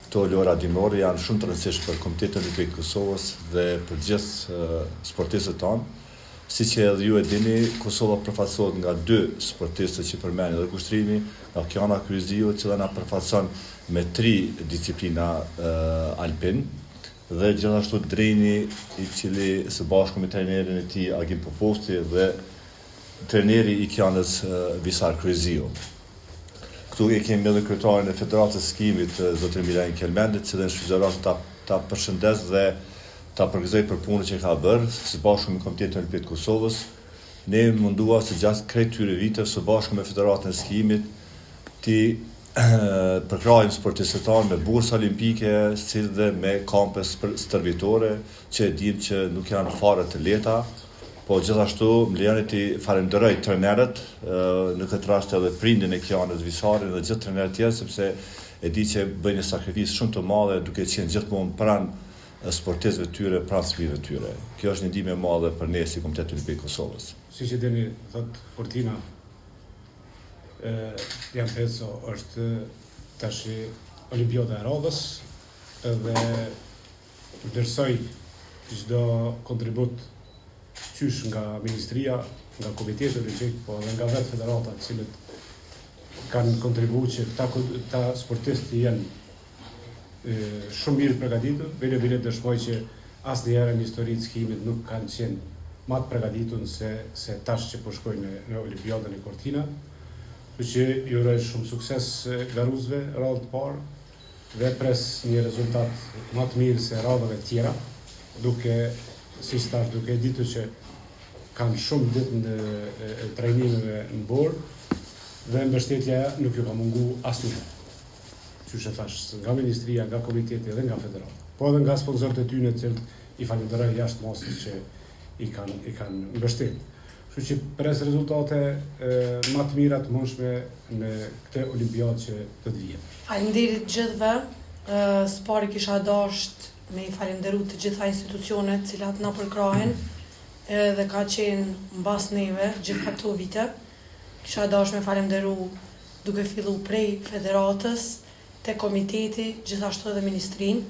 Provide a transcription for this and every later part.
Këto lojra dimrore janë shumë të rëndësishme për Komitetin Olimpik të Kosovës dhe për gjithë sportistët tanë. Siç edhe ju e dini, Kosova përfaqësohet nga 2 sportistë që përmendin edhe kushtrimi, nga Kiana Kryziu, që na përfaqëson me 3 disiplina alpin, dhe gjithashtu Dreni, i cili së bashku me trajnerin e tij Agim Popovci dhe trajneri i Kianës Visar Kryziu. Këtu e kemi edhe kryetarin e Federatës Skimit, zotrin Milan Kelmendit, që dhe në shfrytëzorat ta përshëndes dhe ta përgëzoj për punën që ka bërë, së bashku me Komitetin Olimpik të Kosovës. Ne mundua se gjatë krejt këtyre viteve, së bashku me Federatën e Skimit, ti përkrahim sportistët tanë me bursë olimpike, si dhe me kampe stërvitore, që e dim që nuk janë fare të lehta, po gjithashtu më lejoni ti falenderoj trajnerët, në këtë rast edhe prindin e Kianës Visarin dhe gjithë trajnerët tjerë, sepse e di që bëjnë një sakrificë shumë të madhe duke qenë gjithmonë pranë sportistëve tyre, pranë fëmijëve tyre. Kjo është një ndihmë e madhe për ne si Komiteti Olimpik Kosovës. Siç e dini, thot Fortina, Jan Peso është tash Olimpiada e radhës dhe vlerësoj çdo kontribut qysh nga Ministria, nga Komiteti Olimpik, po dhe nga vetë federata, të cilët kanë kontribuar që këta sportistë janë shumë mirë përgatitur. Bile dëshmoj që asnjëherë në historinë e skimit nuk kanë qenë më të përgatitur se tash që po shkojnë në Olimpiadën e Cortina. Kështu që ju uroj shumë sukses garuzëve radhë të parë dhe pres një rezultat më të mirë se radhave të tjera, duke ditur që kanë shumë ditë në trajnimeve në borë dhe mbështetja nuk ju ka mungu asnjëherë. Qysh e thash, nga Ministria, nga Komiteti dhe nga Federata. Po edhe nga sponsorët e tyre të cilët i falenderoj jashtë mosës që i kanë mbështetur. Kështu që pres rezultate më të mira të mundshme në këtë olimpiadë që do të vijë. Faleminderit gjithëve. Spari kisha dashur me i falenderu të gjitha institucionet cilat na përkrahen dhe ka qenë mbas neve gjitha këto vite. Kisha dashur me falenderu duke fillu prej Federatës, te Komiteti, gjithashtu edhe Ministrinë.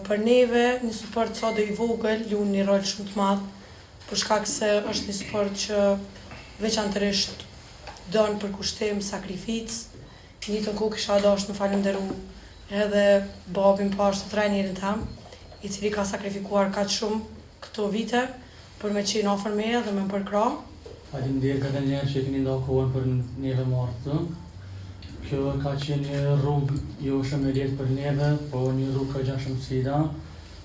Për neve një sport sa do i vogël luan një rol shumë të madh, për shkak se është një sport që veçanërisht don për kushtim, sakrificë. Në njëjtën kohë kisha dashur me falenderu edhe babin pashtë të trajnerin tam, i cili ka sakrifikuar kaq shumë këto vite për me qenë afër meje dhe me përkrah. Faleminderit edhe një herë që keni ndarë kohën për neve martë. Kjo ka qenë një rrugë jo shumë e lehtë për neve, po një rrugë ka gjashtë shumë sfida,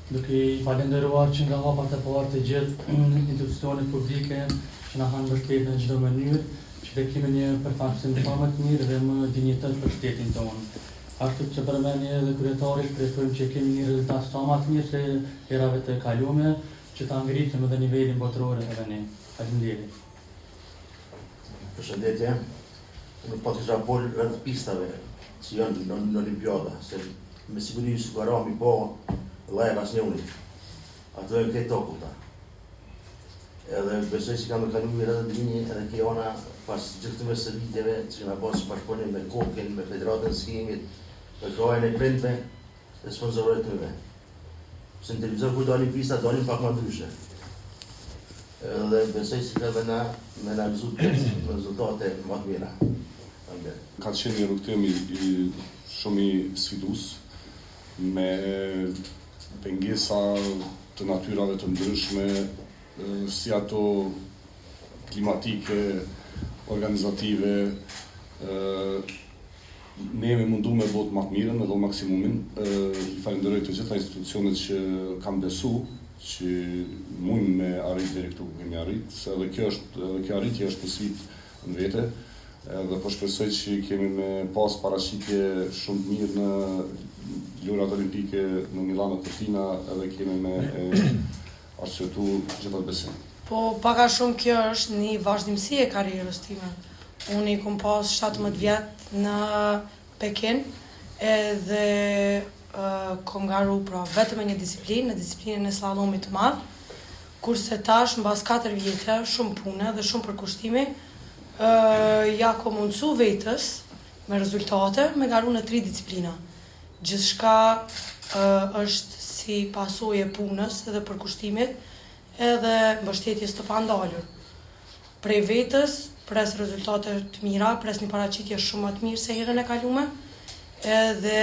duke i falenderuar që nga hapat e parë të gjithë institucionet publike që na kanë mbështetur në çdo mënyrë, që të kemi një përfaqësim më të mirë dhe më dinjitet për shtetin tonë. Ashtu që përmendni edhe kryetari, shpresojmë që kemi një rezultat sa më të mirë se herave të kaluara, që ta ngritim edhe nivelin botëror edhe ne. Faleminderit. Përshëndetje. Unë po të isha bolë rreth pistave që janë në Olimpiada, se me siguri që garami po lajë asnjëri. Ato e këtë okulta. Edhe besoj që kam kaluar edhe Drini edhe Kiana pas gjithë këtyre sëvitjeve që na pas bashkëpunim me Kokën, me Federatën e Skimit, me krajën e prindve dhe sponsorët të tyre. Se në televizor kur dalin pista, dalin pak më ndryshe. Edhe besoj se edhe na me rezultate më të mira. Ka qenë një rrugtim shumë i sfidues, me pengesa të natyrave të ndryshme, si ato klimatike, organizative. Ne jemi mundu me botë më të mirën edhe maksimumin. I falenderoj të gjitha institucionet që kanë besu që mund me arrit deri këtu ku kemi arrit, se edhe kjo arritje është një sfidë në vete. Dhe po shpresoj që kemi me pas paraqitje shumë të mirë në lojrat olimpike në Milano Cortina, edhe kemi me arsyetu gjithat besim. Po paka shumë kjo është një vazhdimsi e karrierës time. Unë i kom pas 17 vjet në Pekin edhe kom garu pra vetëm një disiplinë, në disiplinën e slalomit të madh, kurse tash mbas 4 vjetë shumë pune dhe shumë përkushtimi, ja ko mundsu vetës me rezultate me garu në 3 disiplina. gjithçka është si pasojë e punës edhe përkushtimit edhe mbështetjes të pandalur. Prej vetës, pres rezultate të mira, pres një paraqitje shumë më të mirë se herën e kaluar, edhe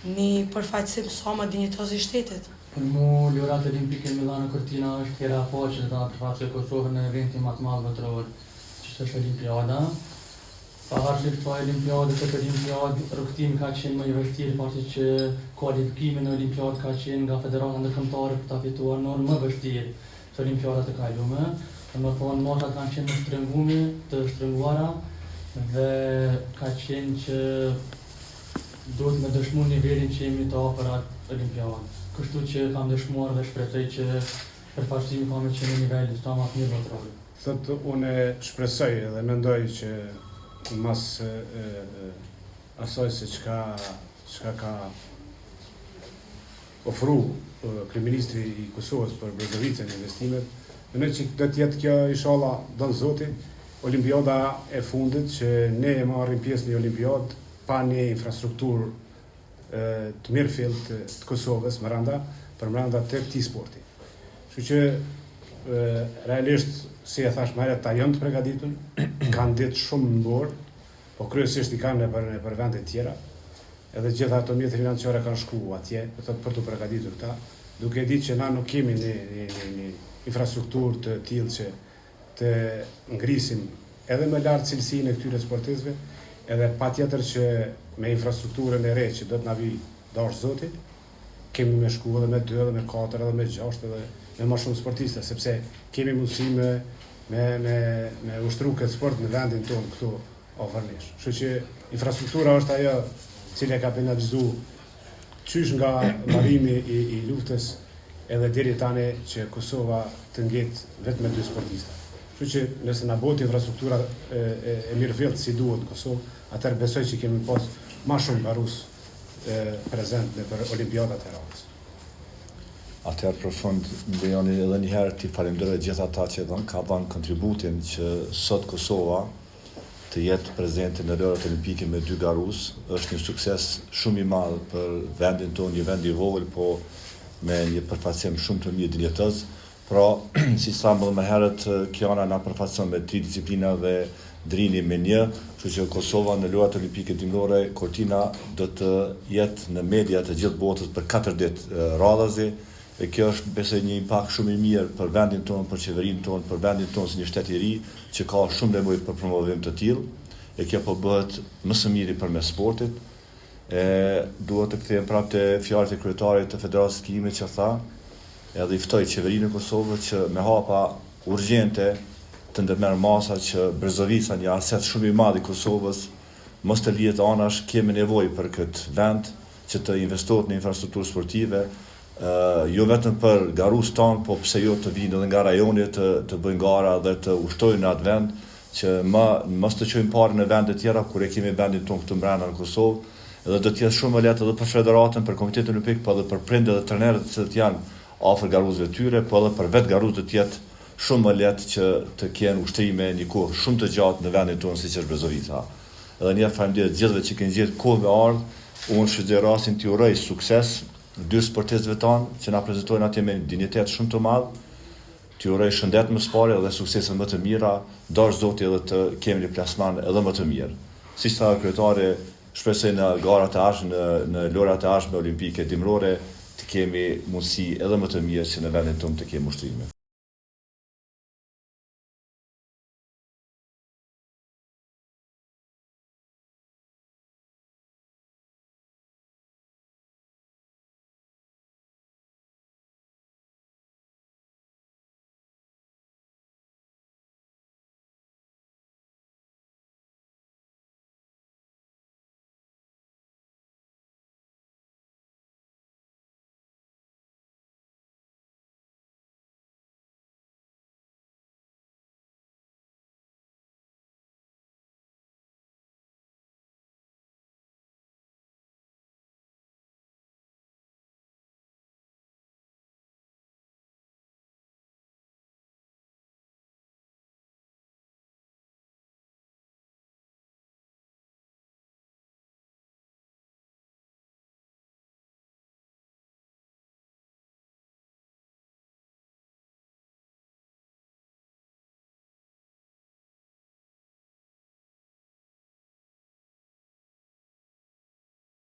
një përfaqësim sa më dinjitoz i shtetit. Për mu, Lojrat Olimpike Milano Cortina është hera e parë që ta përfaqësoj Kosovën në eventin më të madh botëror, që është Olimpiada. Pavarësisht kësaj Olimpiade, këtë Olimpiadë rrugtimi ka qenë më i vështirë, pasi që kualifikimi në Olimpiadë ka qenë nga Federata Ndërkombëtare për ta fituar në orë më vështirë se Olimpiadat e kaluara. Domethënë moshat kanë qenë të shtrënguara dhe ka qenë që duhet me dëshmu nivelin që jemi të afër atë Olimpiadë. Kështu që kam dëshmuar dhe shpresoj që përfaqësimi ka me qenë në nivelin sa më të mirë botëror. Thotë unë shpresoj dhe mendoj që mas asaj se çka ka ofru kryeministri i Kosovës për Brezovicën e investimet, mendoj që do të jetë kjo inshallah don Zoti Olimpiada e fundit që ne e marrim pjesë në Olimpiadë pa një infrastrukturë të mirëfill të Kosovës përmbranda të këtij sporti. Kështu që realisht, si e thash më herët, ta janë të përgatitur, kanë ditë shumë në borë, po kryesisht i kanë për vende tjera, edhe gjitha ato mjete financiare kanë shku atje, për të përgatitur ta, duke ditë që na nuk kemi një infrastrukturë të tillë që të ngrisim edhe më lart cilësinë e këtyre sportistëve, edhe patjetër që me infrastrukturën e re që do të na vi dash Zoti, kemi me shku edhe me 2, edhe me 4, edhe me 6, edhe me më shumë sportiste, sepse kemi mundësi me ushtru këtë sport në vendin tonë këtu ofërnesh. Kështu që infrastruktura është ajo cila ka penalizuar qysh nga marrimi i luftës edhe deri tani që Kosova të ngjetë vetëm me 2 sportista. Kështu që nëse na bëhet infrastruktura e mirëfillt si duhet në Kosovë, atëherë besoj që kemi pas më shumë garus prezent në për Olimpiadat e radhës. Atëherë për fund, ndajoni edhe një herë t'i falenderoj gjithë ata që ka dhënë kontributin që sot Kosova të jetë prezente në Lojrat Olimpike me 2 garus. Është një sukses shumë i madh për vendin tonë, një vend i vogël, po me një përfaqësim shumë të mirë dinjitoz. Pra, si sa më herët, Kiana na përfaqëson me 3 disiplina dhe Drini me 1, kështu që Kosova në Lojrat Olimpike dimrore, Cortina do të jetë në media të gjithë botës për 4 ditë radhazi. Dhe kjo është besoj një impakt shumë i mirë për vendin tonë, për qeverinë tonë, për vendin tonë si një shtet i ri që ka shumë nevojë për promovim të tillë. E kjo po bëhet më së miri përmes sportit. Duhet të kthehem prapë te fjalët e kryetarit të Federatës së Skimit që tha, edhe i ftoi qeverinë e Kosovës që me hapa urgjente të ndërmerr masa që Brezovica, një aset shumë i madh i Kosovës, mos të lihet anash. Kemi nevojë për këtë vend që të investohet në infrastrukturë sportive. Jo vetëm për garus tonë, po pse jo të vinë edhe nga rajoni të bëjnë gara dhe të ushtojnë në atë vend, që mos të çojmë parë në vende tjera kur e kemi vendin tonë këtu brenda në Kosovë, edhe do të jetë shumë më lehtë edhe për federatën, për Komitetin Olimpik, po edhe për prindërit dhe trajnerët që janë afër garuzëve tyre, po edhe për vetë garuzët të jetë shumë më lehtë që të kenë ushtrime një kohë shumë të gjatë në vendin tonë siç është Brezovica. Edhe një faleminderit gjithëve që kanë gjetur kohë me ardh. Unë shfrytëzoj rastin t'i uroj sukses 2 sportistëve tanë që na prezantojnë atje me dinjitet shumë të madh. T'ju uroj shëndet më së pari dhe suksese më të mira, dash Zoti edhe të kemi një plasman edhe më të mirë. Siç tha kryetari, shpresoj në garat e ardhshme, në lojrat e ardhshme olimpike dimrore të kemi mundësi edhe më të mirë që në vendin tonë të kemi ushtrime.